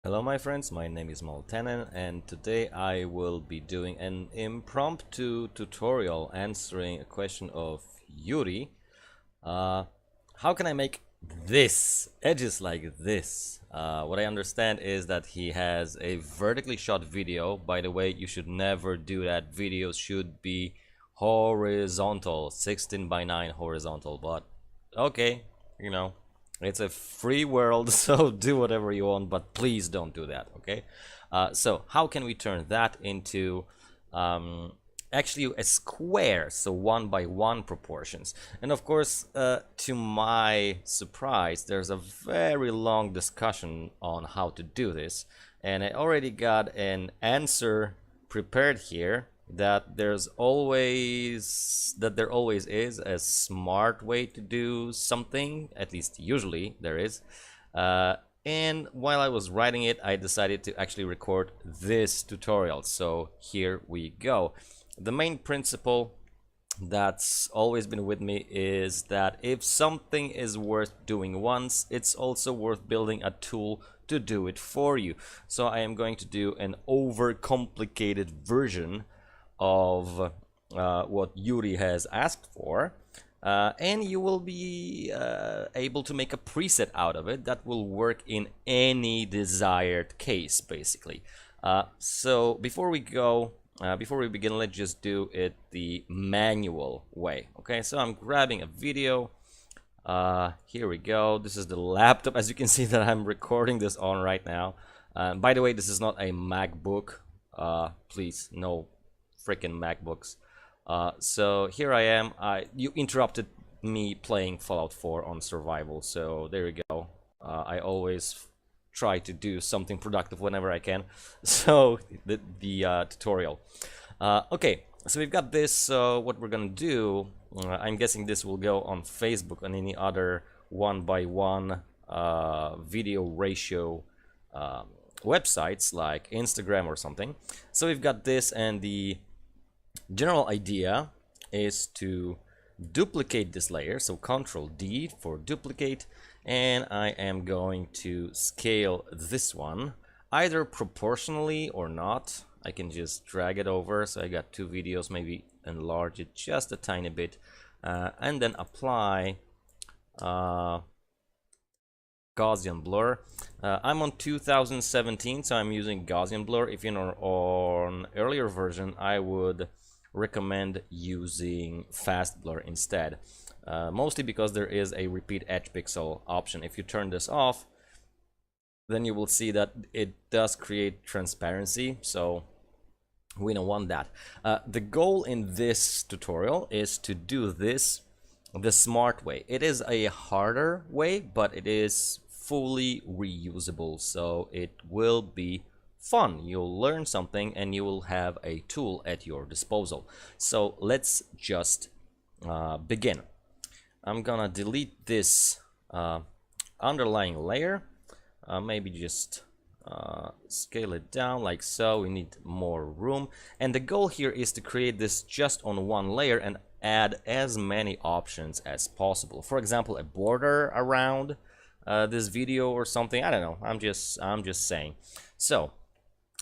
Hello my friends, my name is Maltenen and today I will be doing an impromptu tutorial answering a question of Yuri. How can I make this edges like this? What I understand is that he has a vertically shot video. By the way, you should never do that. Videos should be horizontal, 16:9 horizontal, but okay, you know, it's a free world, so do whatever you want, but please don't do that, okay? So how can we turn that into actually a square, so 1:1 proportions? And of course, to my surprise, there's a very long discussion on how to do this, and I already got an answer prepared here that there always is a smart way to do something, at least usually there is. And while I was writing it, I decided to actually record this tutorial, so here we go. The main principle that's always been with me is that if something is worth doing once, it's also worth building a tool to do it for you. So I am going to do an overcomplicated version of what Yuri has asked for, and you will be able to make a preset out of it that will work in any desired case, basically. So before we begin, let's just do it the manual way. Okay, so I'm grabbing a video. Here we go. This is the laptop, as you can see, that I'm recording this on right now. By the way, this is not a MacBook. Please, no freaking MacBooks. So here I am. You interrupted me playing Fallout 4 on survival, so there you go. I always try to do something productive whenever I can. So the tutorial. Okay, so we've got this. So what we're gonna do, I'm guessing this will go on Facebook and any other 1:1 video ratio websites like Instagram or something. So we've got this, and the general idea is to duplicate this layer, so Ctrl D for duplicate, and I am going to scale this one either proportionally or not. I can just drag it over, so I got two videos, maybe enlarge it just a tiny bit, and then apply Gaussian Blur. I'm on 2017, so I'm using Gaussian Blur. If you're on earlier version, I would recommend using fast blur instead, mostly because there is a repeat edge pixel option. If you turn this off, then you will see that it does create transparency, so we don't want that. The goal in this tutorial is to do this the smart way. It is a harder way, but it is fully reusable, so it will be fun. You'll learn something and you will have a tool at your disposal. So let's just begin. I'm gonna delete this underlying layer, maybe just scale it down like so. We need more room, and the goal here is to create this just on one layer and add as many options as possible. For example, a border around this video or something. I don't know, I'm just saying. So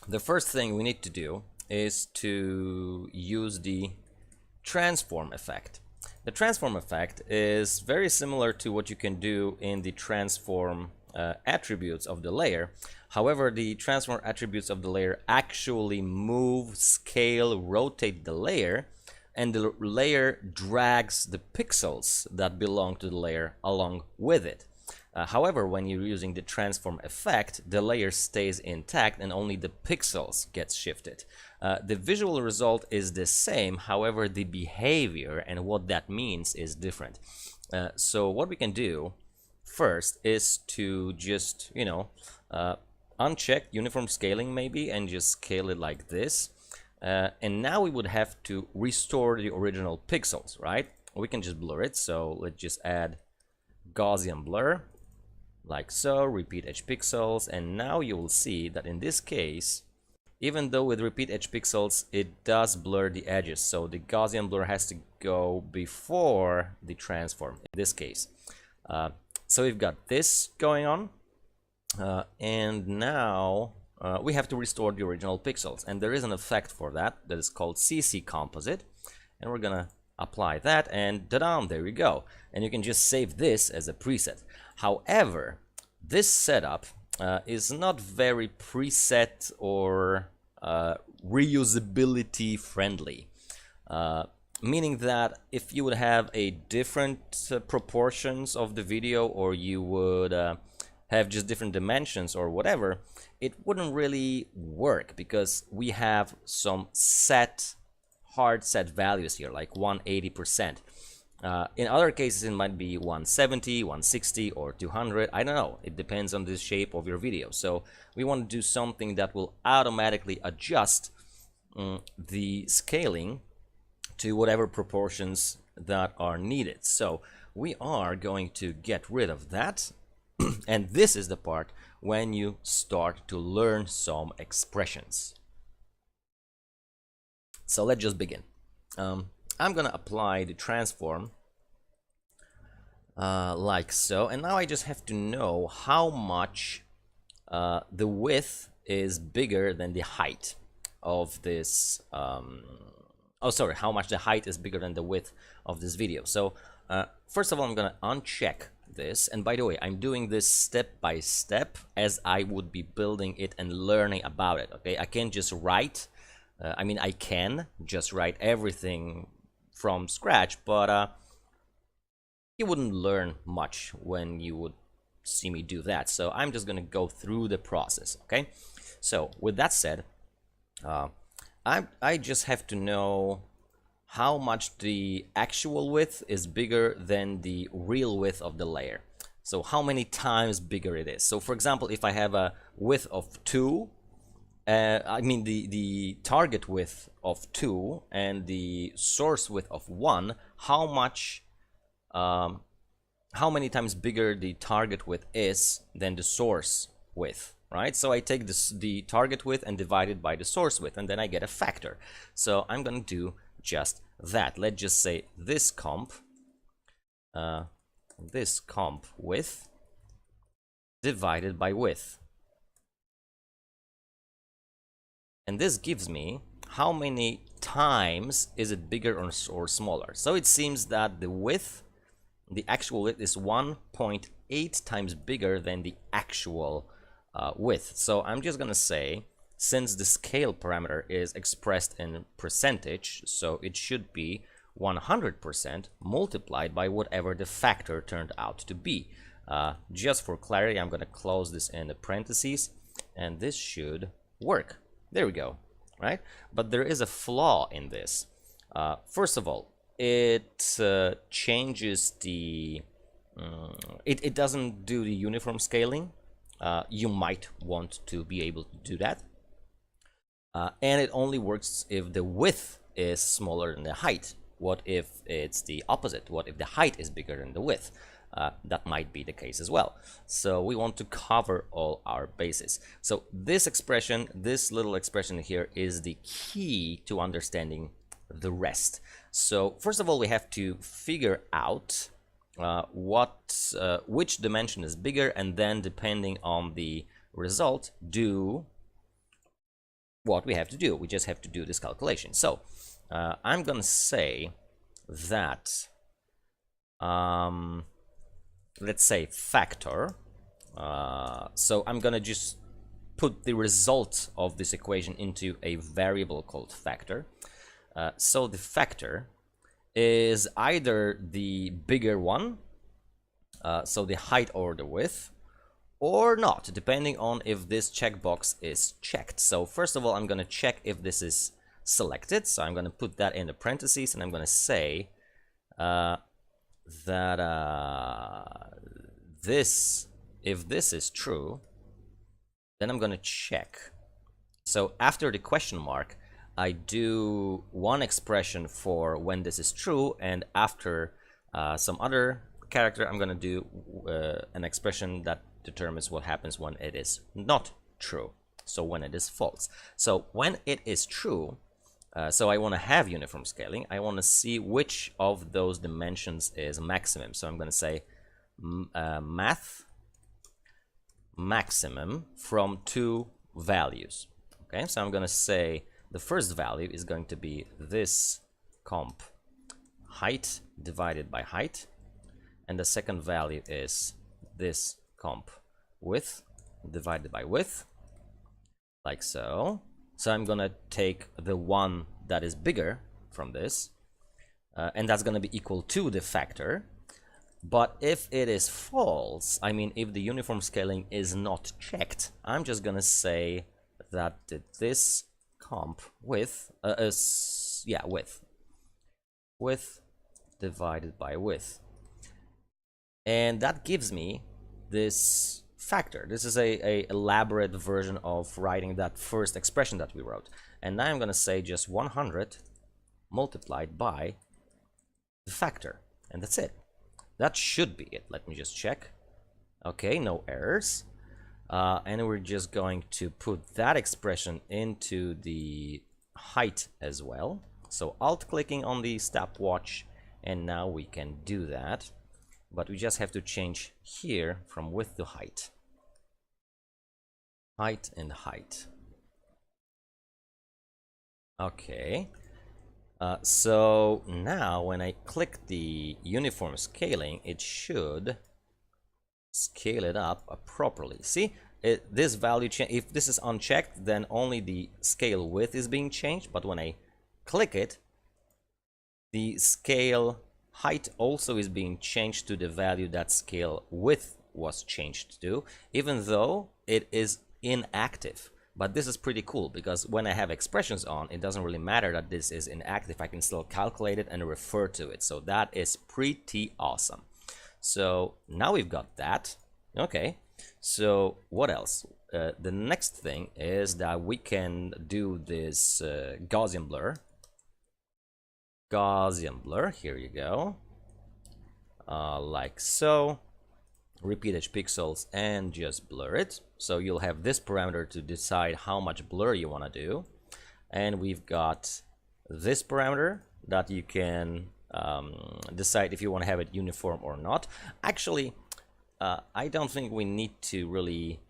the first thing we need to do is to use the transform effect. The transform effect is very similar to what you can do in the transform attributes of the layer. However, the transform attributes of the layer actually move, scale, rotate the layer, and the layer drags the pixels that belong to the layer along with it. However, when you're using the transform effect, the layer stays intact and only the pixels get shifted. The visual result is the same, however, the behavior and what that means is different. So what we can do first is to just, uncheck uniform scaling maybe and just scale it like this. And now we would have to restore the original pixels, right? We can just blur it, so let's just add Gaussian blur. Like so, repeat edge pixels, and now you will see that in this case, even though with repeat edge pixels, it does blur the edges, so the Gaussian blur has to go before the transform in this case. So we've got this going on. And now we have to restore the original pixels, and there is an effect for that that is called CC Composite, and we're gonna apply that, and ta-da, there we go. And you can just save this as a preset. However, this setup is not very preset or reusability friendly, meaning that if you would have a different proportions of the video, or you would have just different dimensions or whatever, it wouldn't really work, because we have some hard set values here, like 180%. In other cases, it might be 170, 160, or 200. I don't know. It depends on the shape of your video. So we want to do something that will automatically adjust the scaling to whatever proportions that are needed. So we are going to get rid of that. And this is the part when you start to learn some expressions. So let's just begin. I'm gonna apply the transform like so, and now I just have to know how much the width is bigger than the height of this how much the height is bigger than the width of this video. So first of all, I'm gonna uncheck this, and by the way, I'm doing this step by step as I would be building it and learning about it. Okay, I can't just write I can just write everything from scratch, but you wouldn't learn much when you would see me do that. So I'm just gonna go through the process. Okay, so with that said, I just have to know how much the actual width is bigger than the real width of the layer. So how many times bigger it is. So for example, if I have a width of 2, the target width of 2 and the source width of 1, how many times bigger the target width is than the source width, right? So I take the target width and divide it by the source width, and then I get a factor. So I'm going to do just that. Let's just say this comp width divided by width. And this gives me how many times is it bigger or smaller. So it seems that the actual width is 1.8 times bigger than the actual width. So I'm just gonna say, since the scale parameter is expressed in percentage, so it should be 100% multiplied by whatever the factor turned out to be. Just for clarity, I'm gonna close this in the parentheses, and this should work. There we go, right? But there is a flaw in this. First of all, it changes the... it doesn't do the uniform scaling. You might want to be able to do that. And it only works if the width is smaller than the height. What if it's the opposite? What if the height is bigger than the width? That might be the case as well. So we want to cover all our bases. So this expression, this little expression here, is the key to understanding the rest. So first of all, we have to figure out which dimension is bigger, and then depending on the result, do what we have to do. We just have to do this calculation. So I'm gonna say that let's say factor. So I'm gonna just put the result of this equation into a variable called factor. So the factor is either the bigger one, so the height or the width, or not, depending on if this checkbox is checked. So first of all, I'm gonna check if this is selected. So I'm gonna put that in the parentheses, and I'm gonna say that if this is true, then I'm gonna check. So after the question mark, I do one expression for when this is true, and after some other character, I'm gonna do an expression that determines what happens when it is not true, so when it is false. So when it is true, so I want to have uniform scaling, I want to see which of those dimensions is maximum. So I'm going to say math maximum from two values. Okay, so I'm going to say the first value is going to be this comp height divided by height, and the second value is this comp width divided by width, like so. So I'm gonna take the one that is bigger from this, and that's gonna be equal to the factor. But if it is false, I mean if the uniform scaling is not checked, I'm just gonna say that this comp width width divided by width, and that gives me this factor. This is a elaborate version of writing that first expression that we wrote. And now I'm going to say just 100 multiplied by the factor, and that's it. That should be it. Let me just check. Okay, no errors. And we're just going to put that expression into the height as well. So alt clicking on the stopwatch, and now we can do that. But we just have to change here from width to height. Height and height. Okay. So now when I click the uniform scaling, it should scale it up properly. See, this value change. If this is unchecked, then only the scale width is being changed. But when I click it, the scale height also is being changed to the value that scale width was changed to, even though it is inactive. But this is pretty cool, because when I have expressions on, it doesn't really matter that this is inactive. I can still calculate it and refer to it. So that is pretty awesome. So now we've got that. Okay, so what else? The next thing is that we can do this Gaussian blur. Gaussian blur, here you go. Like so. Repeat each pixels and just blur it. So you'll have this parameter to decide how much blur you want to do. And we've got this parameter that you can decide if you want to have it uniform or not. Actually, I don't think we need to really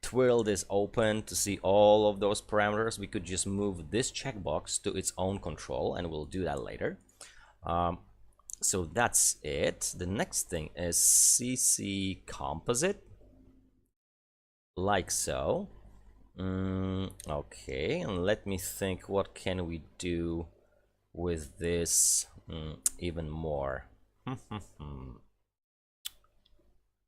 twirl this open to see all of those parameters. We could just move this checkbox to its own control, and we'll do that later. So that's it. The next thing is CC Composite, like so. Okay, and let me think, what can we do with this even more?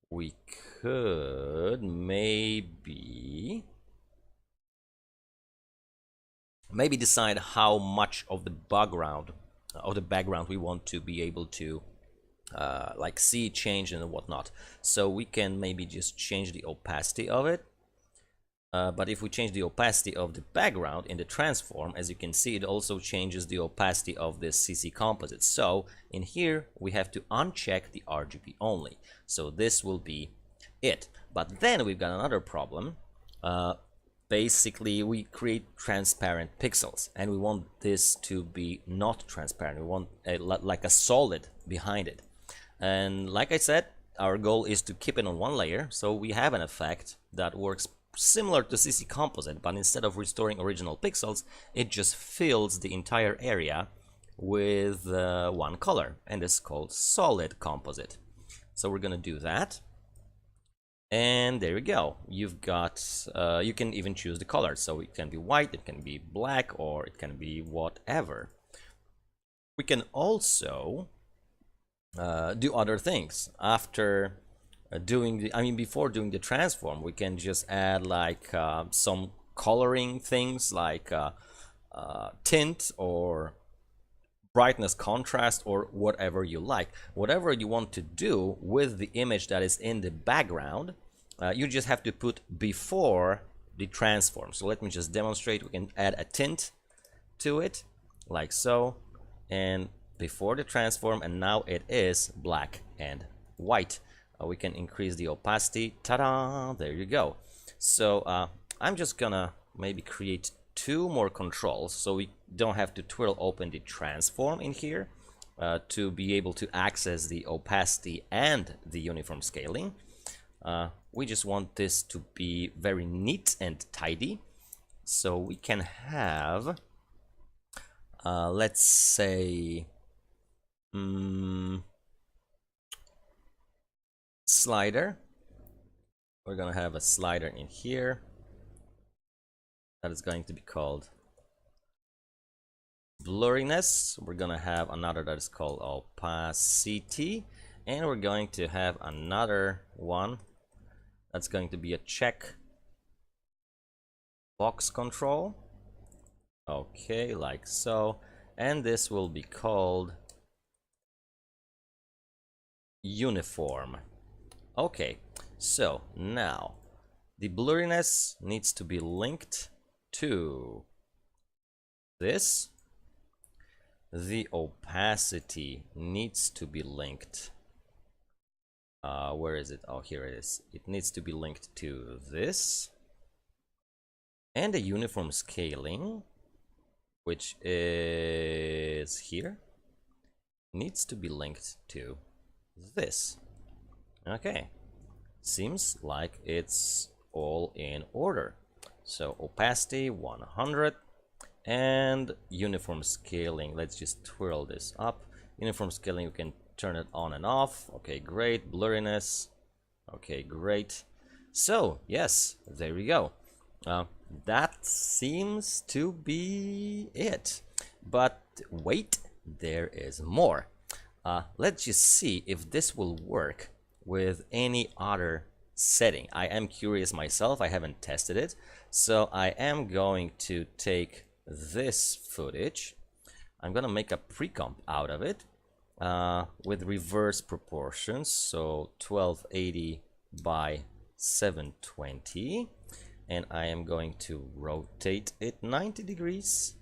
We could maybe decide how much of the background we want to be able to like see change and whatnot. So we can maybe just change the opacity of it. But if we change the opacity of the background in the transform, as you can see, it also changes the opacity of this CC Composite. So in here we have to uncheck the RGB only. So this will be it. But then we've got another problem. Basically, we create transparent pixels, and we want this to be not transparent. We want like a solid behind it. And like I said, our goal is to keep it on one layer. So we have an effect that works similar to CC Composite, but instead of restoring original pixels, it just fills the entire area with one color, and it's called Solid Composite. So we're gonna do that. And there we go. You've got, you can even choose the color. So it can be white, it can be black, or it can be whatever. We can also do other things. After doing the, before doing the transform, we can just add like some coloring things like tint or brightness, contrast, or whatever you like. Whatever you want to do with the image that is in the background, you just have to put before the transform. So let me just demonstrate. We can add a tint to it, like so, and before the transform, and now it is black and white. We can increase the opacity. Ta-da! There you go. So I'm just gonna maybe create two more controls, so we don't have to twirl open the transform in here to be able to access the opacity and the uniform scaling. We just want this to be very neat and tidy. So we can have, let's say, slider. We're gonna have a slider in here that is going to be called Blurriness. We're gonna have another that is called Opacity, and we're going to have another one that's going to be a check box control. Okay, like so. And this will be called Uniform. Okay, so now the blurriness needs to be linked to this. The opacity needs to be linked. Where is it? Oh, here it is. It needs to be linked to this. And the uniform scaling, which is here, needs to be linked to this. Okay, seems like it's all in order. So opacity 100 and uniform scaling, let's just twirl this up. Uniform scaling, you can turn it on and off. Okay, great. Blurriness, okay, great. So yes, there we go. That seems to be it, but wait, there is more. Let's just see if this will work with any other setting. I am curious myself, I haven't tested it, so I am going to take this footage, I'm gonna make a pre-comp out of it with reverse proportions, so 1280 by 720, and I am going to rotate it 90 degrees,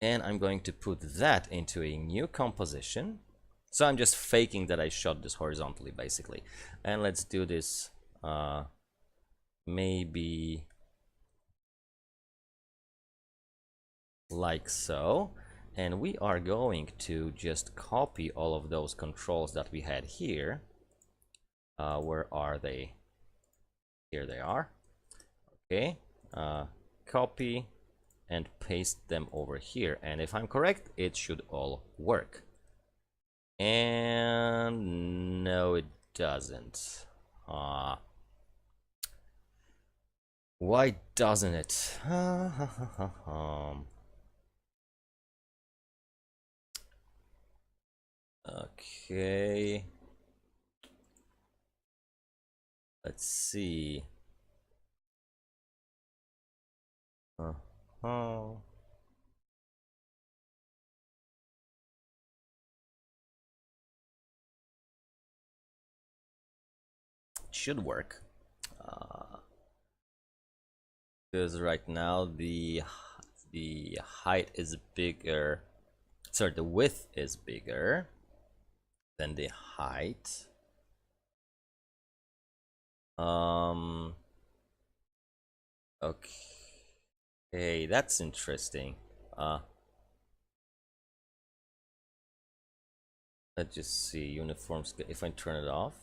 and I'm going to put that into a new composition. So I'm just faking that I shot this horizontally, basically. And let's do this maybe like so. And we are going to just copy all of those controls that we had here. Where are they? Here they are. Okay, copy and paste them over here. And if I'm correct, it should all work. And no, it doesn't. Why doesn't it? Okay. Let's see. Should work. Because right now the height is bigger. Sorry, the width is bigger than the height. Okay, that's interesting. Let's just see uniform scale. If I turn it off.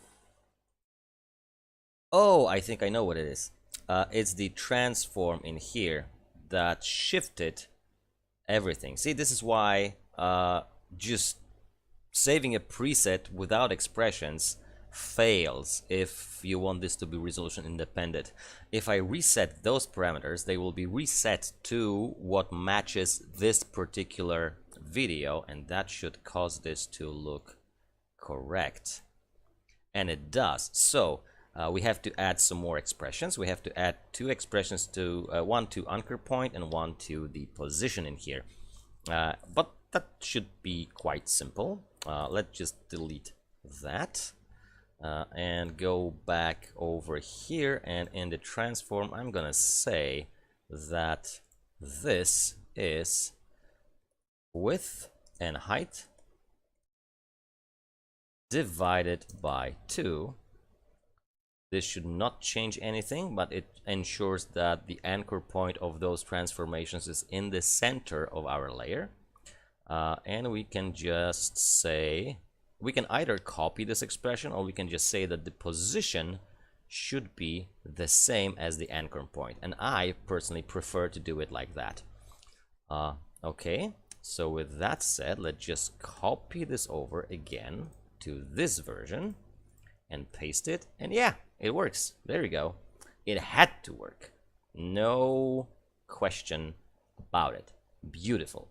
Oh, I think I know what it is. It's the transform in here that shifted everything. See, this is why just saving a preset without expressions fails if you want this to be resolution independent. If I reset those parameters, they will be reset to what matches this particular video, and that should cause this to look correct. And it does. So we have to add some more expressions. We have to add two expressions to one to anchor point and one to the position in here. But that should be quite simple. Let's just delete that and go back over here, and in the transform I'm gonna say that this is width and height divided by 2. This should not change anything, but it ensures that the anchor point of those transformations is in the center of our layer. And we can just say we can either copy this expression, or we can just say that the position should be the same as the anchor point, and I personally prefer to do it like that. Okay, so with that said, let's just copy this over again to this version and paste it, and yeah, it works. There you go. It had to work, no question about it. Beautiful.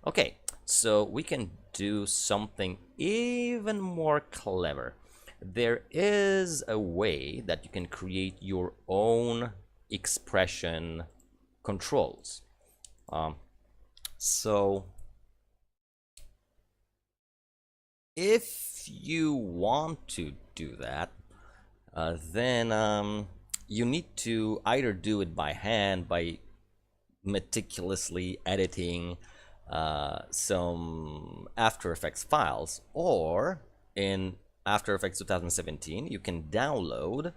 Okay, so we can do something even more clever. There is a way that you can create your own expression controls. So if you want to do that, then you need to either do it by hand, by meticulously editing some After Effects files, or in After Effects 2017 you can download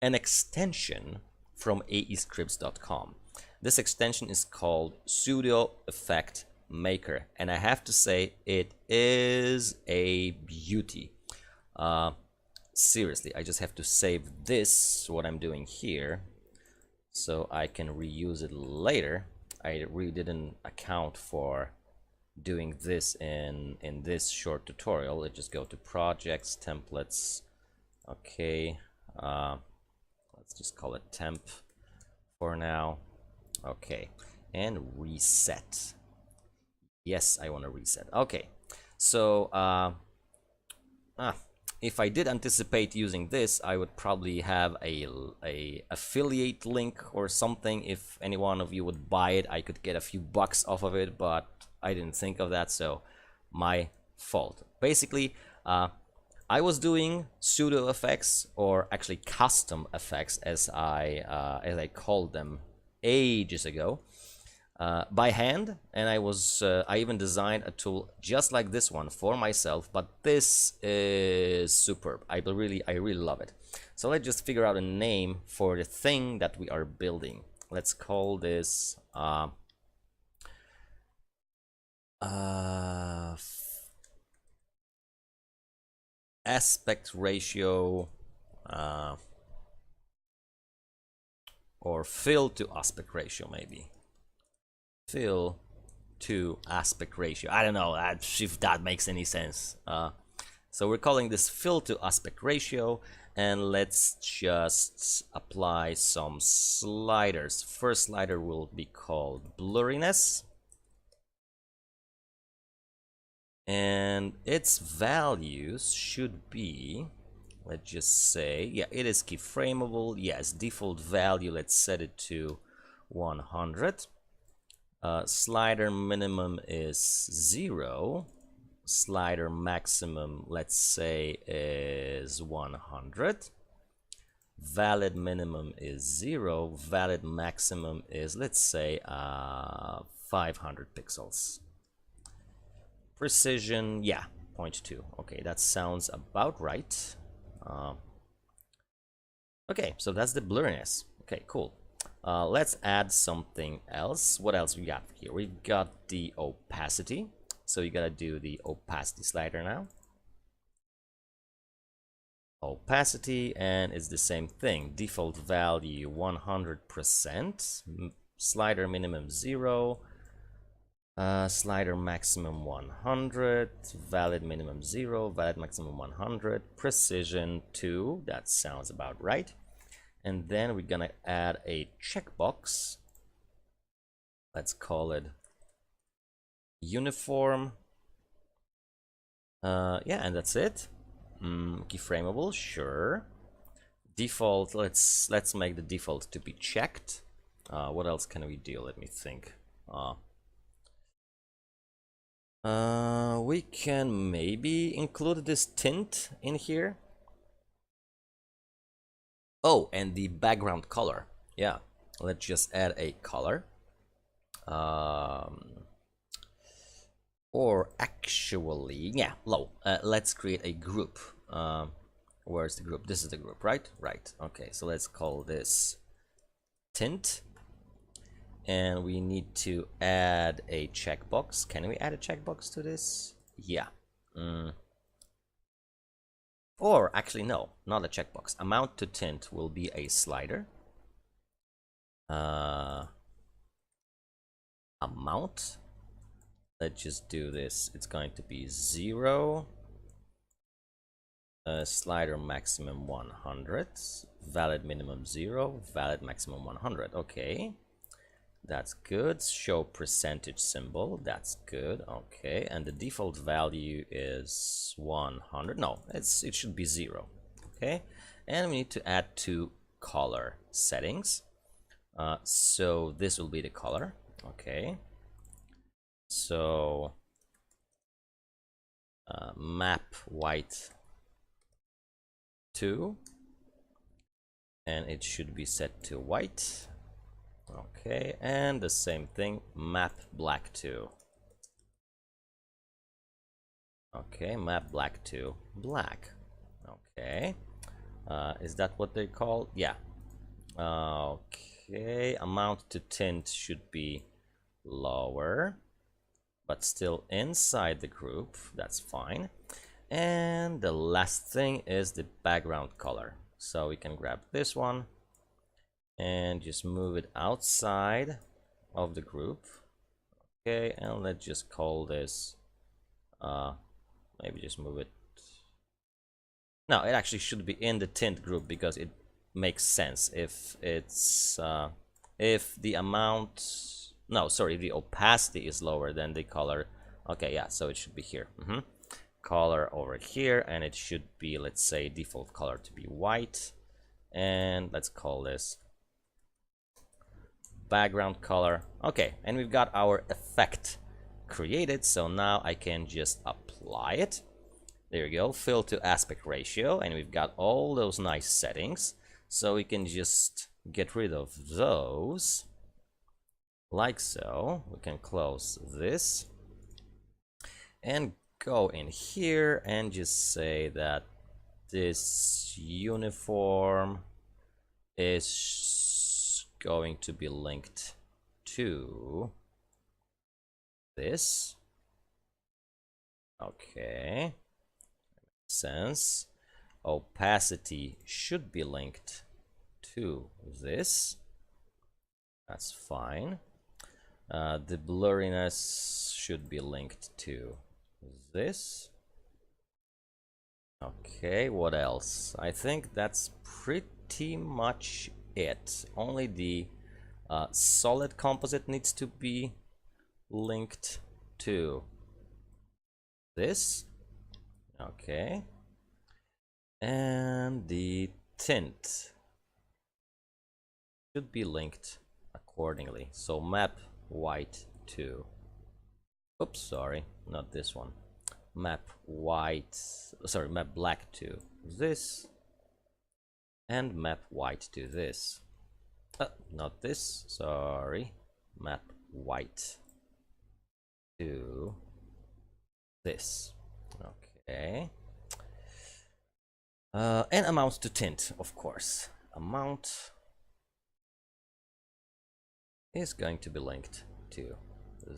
an extension from aescripts.com. This extension is called Pseudo Effect Maker, and I have to say it is a beauty. Seriously, I just have to save this, what I'm doing here, so I can reuse it later. I really didn't account for doing this in this short tutorial. Let's just go to projects, templates. Okay, let's just call it temp for now. Okay, and reset. Yes, I want to reset. Okay, so if I did anticipate using this, I would probably have a affiliate link or something. If any one of you would buy it, I could get a few bucks off of it, but I didn't think of that, so my fault. Basically, I was doing pseudo effects, or actually custom effects, as I called them ages ago, by hand, and I even designed a tool just like this one for myself, but this is superb. I really love it. So let's just figure out a name for the thing that we are building. Let's call this aspect ratio, or fill to aspect ratio, maybe. Fill to aspect ratio. I don't know if that makes any sense. So we're calling this fill to aspect ratio, and let's just apply some sliders. First slider will be called Blurriness, and its values should be, let's just say, yeah, it is keyframeable. Yes, default value, let's set it to 100. Slider minimum is 0. Slider maximum, let's say, is 100. Valid minimum is 0. Valid maximum is, let's say, 500 pixels. Precision, yeah, 0.2. Okay, that sounds about right. Okay, so that's the blurriness. Okay, cool. Let's add something else. What else we got here? We've got the opacity. So you gotta do the opacity slider now. Opacity, and it's the same thing. Default value 100%. Slider minimum 0. Slider maximum 100. Valid minimum 0. Valid maximum 100. Precision 2. That sounds about right. And then we're gonna add a checkbox. Let's call it uniform. Yeah, and that's it. Keyframeable, sure. Default, let's make the default to be checked. What else can we do? Let me think. We can maybe include this tint in here. Oh, and the background color. Yeah, let's just add a color. Or actually, yeah, let's create a group. Where's the group? This is the group, right? Right. Okay, so let's call this tint. And we need to add a checkbox. Can we add a checkbox to this? Yeah. Or actually, no, not a checkbox. Amount to tint will be a slider. Amount. Let's just do this. It's going to be 0. Slider maximum 100. Valid minimum 0. Valid maximum 100. Okay. That's good. Show percentage symbol. That's good. Okay. And the default value is 100. No, it should be 0. Okay. And we need to add 2 color settings. So this will be the color. Okay. So map white to, and it should be set to white. Okay, and the same thing, map black to. Okay, map black to black. Okay, is that what they call? Yeah. Okay, amount to tint should be lower, but still inside the group. That's fine. And the last thing is the background color. So we can grab this one and just move it outside of the group. Okay, and let's just call this maybe just move it. No, it actually should be in the tint group because it makes sense if it's if the amount, no, sorry, the opacity is lower than the color. Okay, yeah, so it should be here. Color over here, and it should be, let's say, default color to be white, and let's call this background color. Okay, and we've got our effect created, so now I can just apply it. There you go, fill to aspect ratio, and we've got all those nice settings, so we can just get rid of those like so. We can close this and go in here and just say that this uniform is going to be linked to this. Okay, makes sense. Opacity should be linked to this. That's fine. The blurriness should be linked to this. Okay, what else? I think that's pretty much it. Only the solid composite needs to be linked to this. Okay, and the tint should be linked accordingly. So map white to, oops, sorry, not this one. Map white, sorry, map black to this, and map white to this. Not this, sorry. Map white to this. Okay. And amount to tint, of course. Amount is going to be linked to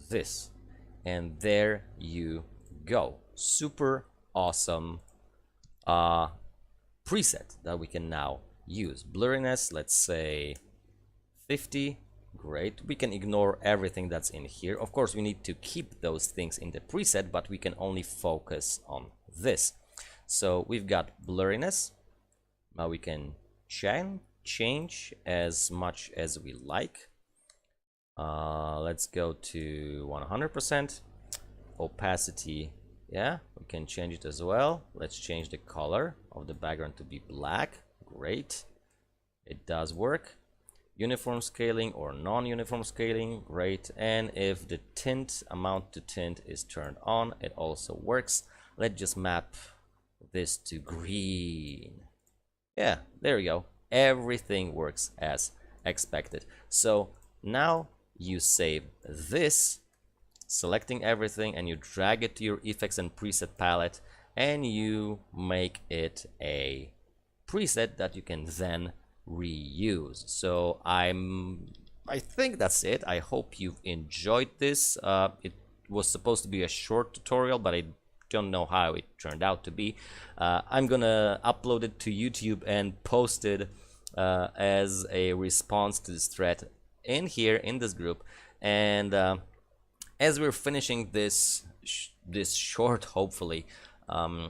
this. And there you go. Super awesome preset that we can now use. Blurriness, let's say 50. Great. We can ignore everything that's in here. Of course, we need to keep those things in the preset, but we can only focus on this. So we've got blurriness. Now we can change as much as we like. Let's go to 100%. Opacity, yeah, we can change it as well. Let's change the color of the background to be black. Great, it does work. Uniform scaling or non-uniform scaling, great. And if the tint, amount to tint is turned on, it also works. Let's just map this to green. Yeah, there you go. Everything works as expected. So now you save this, selecting everything, and you drag it to your effects and preset palette, and you make it a preset that you can then reuse. So I think that's it. I hope you've enjoyed this. It was supposed to be a short tutorial, but I don't know how it turned out to be. I'm gonna upload it to YouTube and post it as a response to this thread in here in this group. And as we're finishing this short, hopefully,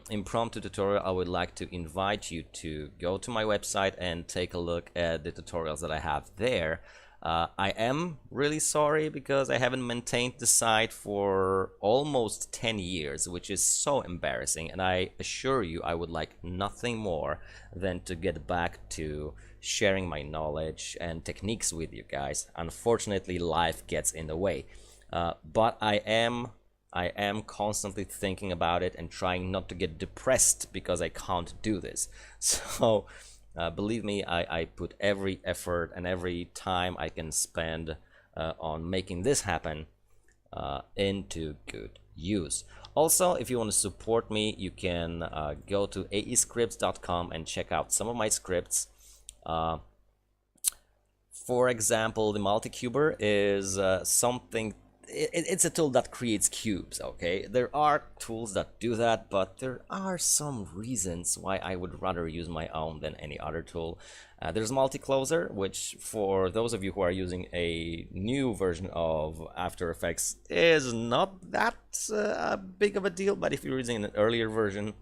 impromptu tutorial, I would like to invite you to go to my website and take a look at the tutorials that I have there. I am really sorry because I haven't maintained the site for almost 10 years, which is so embarrassing, and I assure you I would like nothing more than to get back to sharing my knowledge and techniques with you guys. Unfortunately, life gets in the way, but I am constantly thinking about it and trying not to get depressed because I can't do this. So believe me, I put every effort and every time I can spend on making this happen into good use. Also, if you want to support me, you can go to aescripts.com and check out some of my scripts. For example, the multicuber is something. It's a tool that creates cubes, okay? There are tools that do that, but there are some reasons why I would rather use my own than any other tool. There's Multicloser, which for those of you who are using a new version of After Effects is not that big of a deal, but if you're using an earlier version,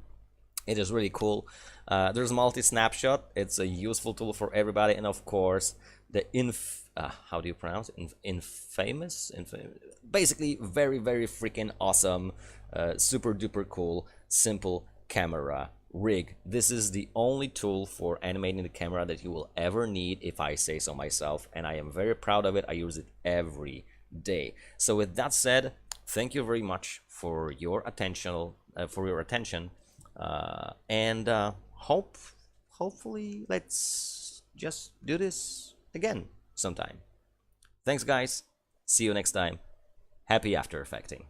it is really cool. There's Multi-Snapshot. It's a useful tool for everybody, and of course, the how do you pronounce it? Infamous? Basically, very freaking awesome, super duper cool, simple camera rig. This is the only tool for animating the camera that you will ever need, if I say so myself, and I am very proud of it. I use it every day. So with that said, thank you very much for your attention, and hopefully let's just do this again sometime. Thanks guys, see you next time. Happy After Effecting.